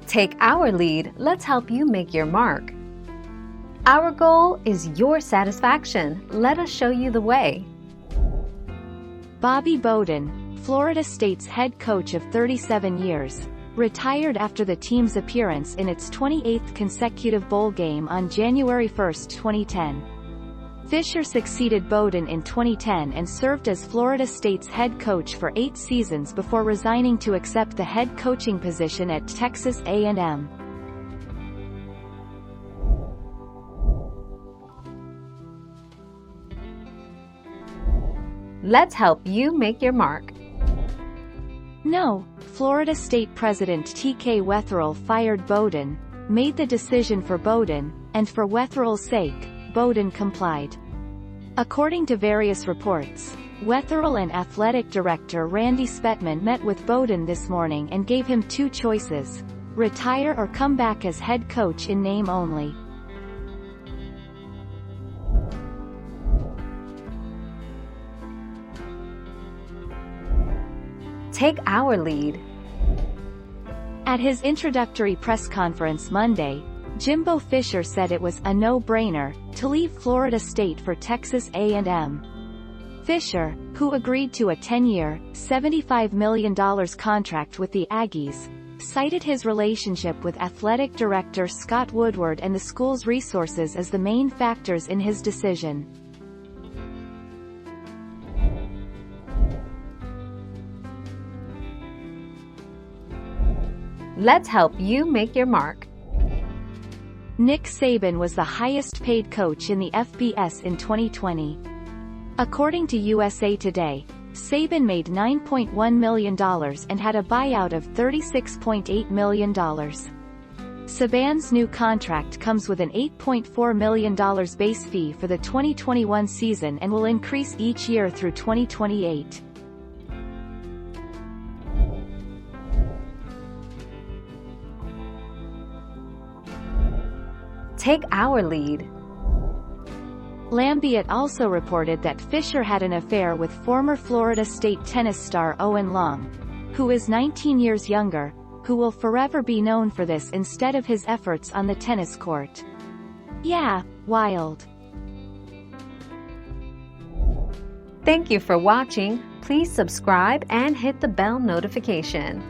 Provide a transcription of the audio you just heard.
Take our lead, let's help you make your mark. Our goal is your satisfaction. Let us show you the way. Bobby Bowden, Florida State's head coach of 37 years, retired after the team's appearance in its 28th consecutive bowl game on January 1, 2010. Fisher succeeded Bowden in 2010 and served as Florida State's head coach for 8 seasons before resigning to accept the head coaching position at Texas A&M. Let's help you make your mark. No, Florida State President T.K. Wetherell fired Bowden, made the decision for Bowden, and for Wetherell's sake, Bowden complied. According to various reports, Wetherell and athletic director Randy Spetman met with Bowden this morning and gave him 2 choices: retire or come back as head coach in name only. Take our lead. At his introductory press conference Monday, Jimbo Fisher said it was a no-brainer to leave Florida State for Texas A&M. Fisher, who agreed to a 10-year, $75 million contract with the Aggies, cited his relationship with athletic director Scott Woodward and the school's resources as the main factors in his decision. Let's help you make your mark. Nick Saban was the highest-paid coach in the FBS in 2020. According to USA Today, Saban made $9.1 million and had a buyout of $36.8 million. Saban's new contract comes with an $8.4 million base fee for the 2021 season and will increase each year through 2028. Take our lead. Lambiot also reported that Fisher had an affair with former Florida State tennis star Owen Long, who is 19 years younger, who will forever be known for this instead of his efforts on the tennis court. Yeah, wild. Thank you for watching. Please subscribe and hit the bell notification.